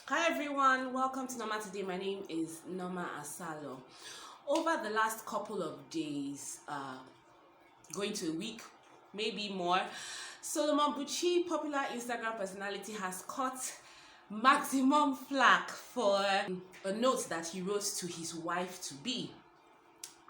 Hi everyone, welcome to Norma Today. My name is Norma Asalo. Over the last couple of days, going to a week, maybe more, Solomon Buchi, popular Instagram personality, has caught maximum flack for a note that he wrote to his wife to be.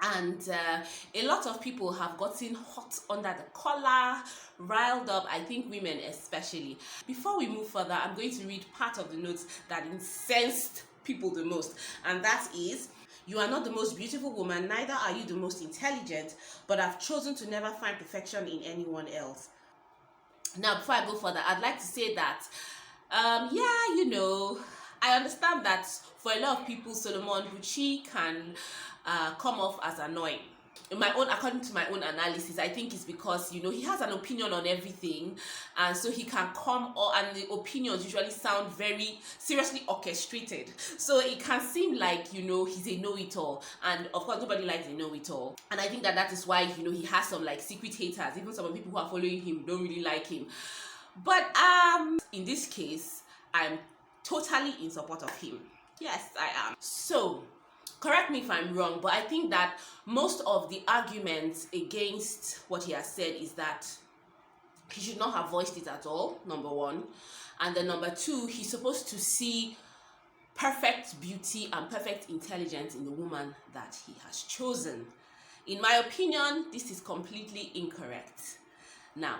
And a lot of people have gotten hot under the collar, riled up, I think women especially. Before we move further, I'm going to read part of the notes that incensed people the most, and that is: you are not the most beautiful woman, neither are you the most intelligent, but I've chosen to never find perfection in anyone else. Now, before I go further, I'd like to say that I understand that for a lot of people, Solomon Buchi can come off as annoying. According to my own analysis, I think it's because he has an opinion on everything, and so he can come and the opinions usually sound very seriously orchestrated. So it can seem like he's a know-it-all, and of course nobody likes a know-it-all. And I think that is why he has some like secret haters. Even some of the people who are following him don't really like him. But in this case, I'm totally in support of him. Yes, I am. So, correct me if I'm wrong, but I think that most of the arguments against what he has said is that he should not have voiced it at all, number one. And then number two, he's supposed to see perfect beauty and perfect intelligence in the woman that he has chosen. In my opinion, this is completely incorrect. Now,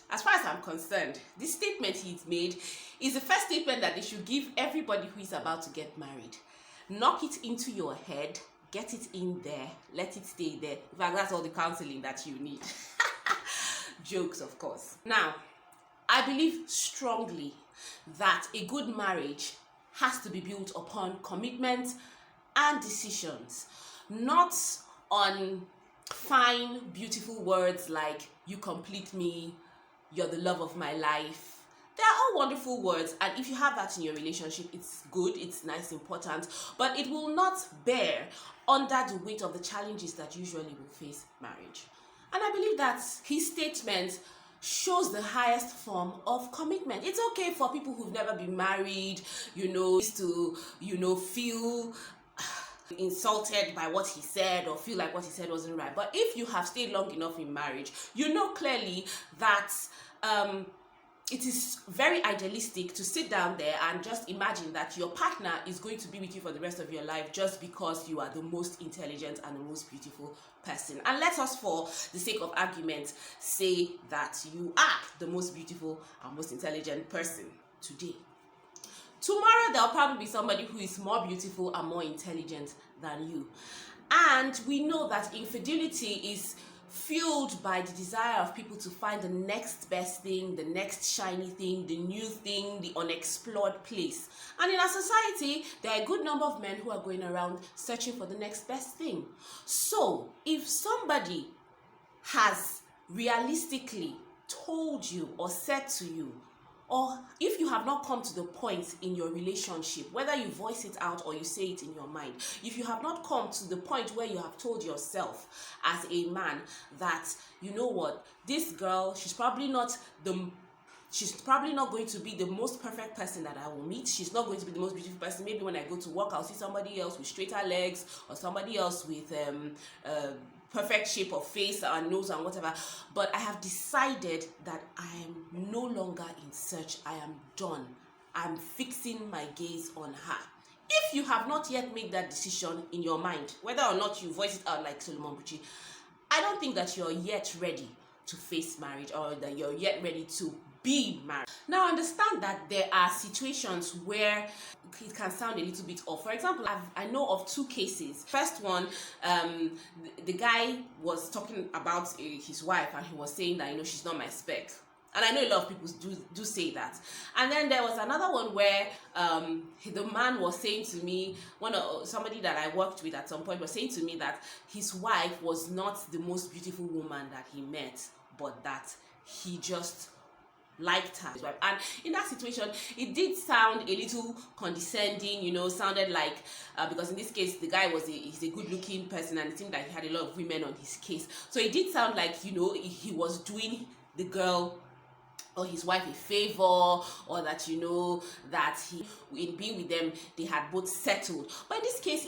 as far as I'm concerned, this statement he's made is the first statement that they should give everybody who is about to get married. Knock it into your head, get it in there, let it stay there. In fact, that's all the counseling that you need. Jokes, of course. Now, I believe strongly that a good marriage has to be built upon commitment and decisions, not on fine, beautiful words like "you complete me," "you're the love of my life." They are all wonderful words, and if you have that in your relationship, it's good, it's nice, important, but it will not bear under the weight of the challenges that usually will face marriage. And I believe that his statement shows the highest form of commitment. It's okay for people who've never been married, to feel insulted by what he said or feel like what he said wasn't right. But if you have stayed long enough in marriage, you know clearly that it is very idealistic to sit down there and just imagine that your partner is going to be with you for the rest of your life just because you are the most intelligent and the most beautiful person. And let us, for the sake of argument, say that you are the most beautiful and most intelligent person today. Tomorrow, there'll probably be somebody who is more beautiful and more intelligent than you. And we know that infidelity is fueled by the desire of people to find the next best thing, the next shiny thing, the new thing, the unexplored place. And in our society, there are a good number of men who are going around searching for the next best thing. So, if somebody has realistically told you or said to you, or if you have not come to the point in your relationship, whether you voice it out or you say it in your mind, if you have not come to the point where you have told yourself as a man that, you know what, this girl, she's probably not going to be the most perfect person that I will meet. She's not going to be the most beautiful person. Maybe when I go to work, I'll see somebody else with straighter legs or somebody else with perfect shape of face and nose and whatever. But I have decided that I am no longer in search. I am done. I'm fixing my gaze on her. If you have not yet made that decision in your mind, whether or not you voice it out like Solomon Buchi, I don't think that you're yet ready to face marriage or that you're yet ready to be married. Now, understand that there are situations where it can sound a little bit off. For example, I know of two cases. First one, the guy was talking about his wife, and he was saying that she's not my spec. And I know a lot of people do say that. And then there was another one where the man was saying to me, somebody that I worked with at some point was saying to me that his wife was not the most beautiful woman that he met, but that he just liked her. And in that situation, it did sound a little condescending, sounded like, because in this case, the guy he's a good-looking person, and it seemed like he had a lot of women on his case. So it did sound like, he was doing the girl or his wife a favor, or that that he, in being with them, they had both settled. But in this case,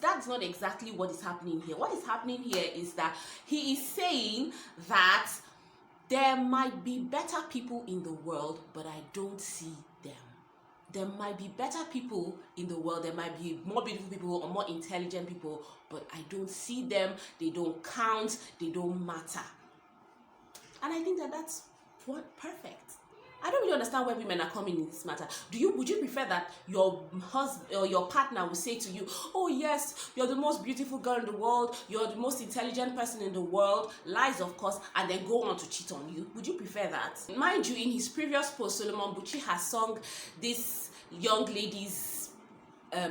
that's not exactly what is happening here. What is happening here is that he is saying that there might be better people in the world, but I don't see them. There might be better people in the world, there might be more beautiful people or more intelligent people, but I don't see them. They don't count, they don't matter. And I think that's perfect. I don't really understand where women are coming in this matter. Would you prefer that your husband or your partner will say to you, oh yes, you're the most beautiful girl in the world, you're the most intelligent person in the world, lies of course, and then go on to cheat on you? Would you prefer that? Mind you, in his previous post, Solomon Buchi has sung this young lady's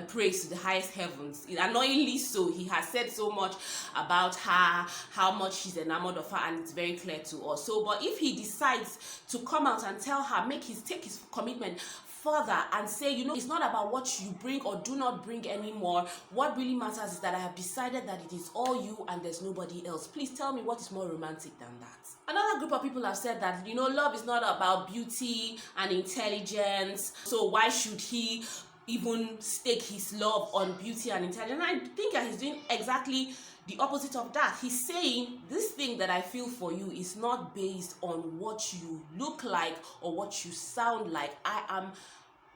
praise to the highest heavens. Annoyingly so, he has said so much about her, how much he's enamored of her, and it's very clear to us. So, but if he decides to come out and tell her, take his commitment further and say, it's not about what you bring or do not bring anymore. What really matters is that I have decided that it is all you and there's nobody else. Please tell me what is more romantic than that. Another group of people have said that, love is not about beauty and intelligence. So why should he even stake his love on beauty and intelligence? And I think that he's doing exactly the opposite of that. He's saying, this thing that I feel for you is not based on what you look like or what you sound like. I am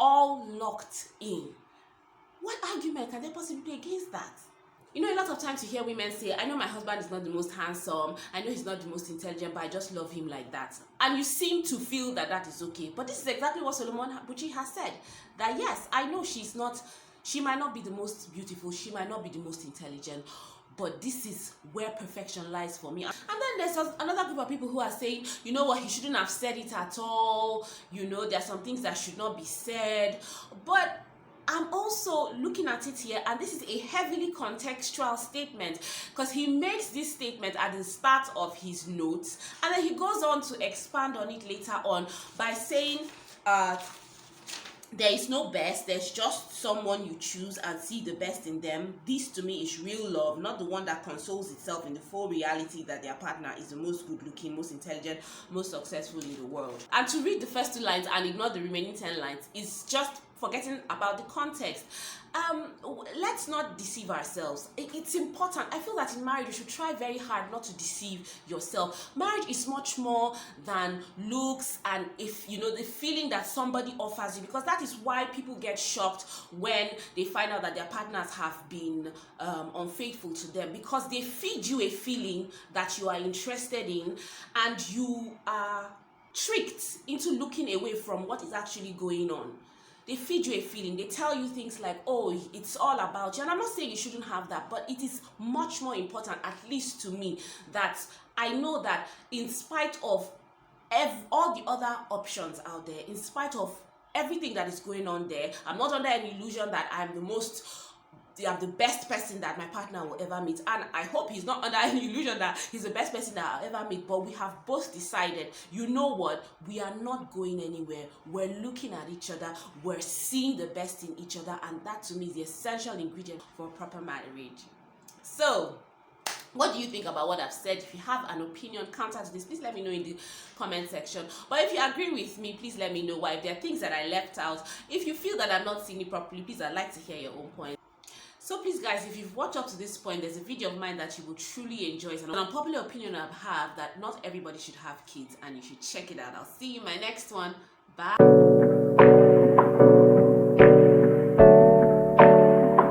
all locked in. What argument can there possibly be against that? A lot of times you hear women say, I know my husband is not the most handsome, I know he's not the most intelligent, but I just love him like that. And you seem to feel that is okay. But this is exactly what Solomon Buchi has said. That yes, I know she might not be the most beautiful, she might not be the most intelligent, but this is where perfection lies for me. And then there's another group of people who are saying, you know what, he shouldn't have said it at all. There are some things that should not be said. But I'm also looking at it here, and this is a heavily contextual statement, because he makes this statement at the start of his notes, and then he goes on to expand on it later on by saying, there is no best, there's just someone you choose and see the best in them. This to me is real love, not the one that consoles itself in the full reality that their partner is the most good looking, most intelligent, most successful in the world. And to read the first 2 lines and ignore the remaining 10 lines is just forgetting about the context. Let's not deceive ourselves. It's important. I feel that in marriage you should try very hard not to deceive yourself. Marriage is much more than looks and if the feeling that somebody offers you, because that is why people get shocked when they find out that their partners have been unfaithful to them, because they feed you a feeling that you are interested in, and you are tricked into looking away from what is actually going on. They feed you a feeling. They tell you things like, oh, it's all about you. And I'm not saying you shouldn't have that, but it is much more important, at least to me, that I know that in spite of all the other options out there, in spite of everything that is going on there, I'm not under any illusion that I'm the best person that my partner will ever meet, and I hope he's not under any illusion that he's the best person that I'll ever meet. But we have both decided, you know what, we are not going anywhere. We're looking at each other, we're seeing the best in each other, and that to me is the essential ingredient for a proper marriage. So what do you think about what I've said? If you have an opinion counter to this, please let me know in the comment section. But if you agree with me, please let me know why. If there are things that I left out, if you feel that I'm not seeing it properly, please, I'd like to hear your own point. So please guys, if you've watched up to this point, there's a video of mine that you will truly enjoy. It's an unpopular opinion I have that not everybody should have kids, and you should check it out. I'll see you in my next one. Bye.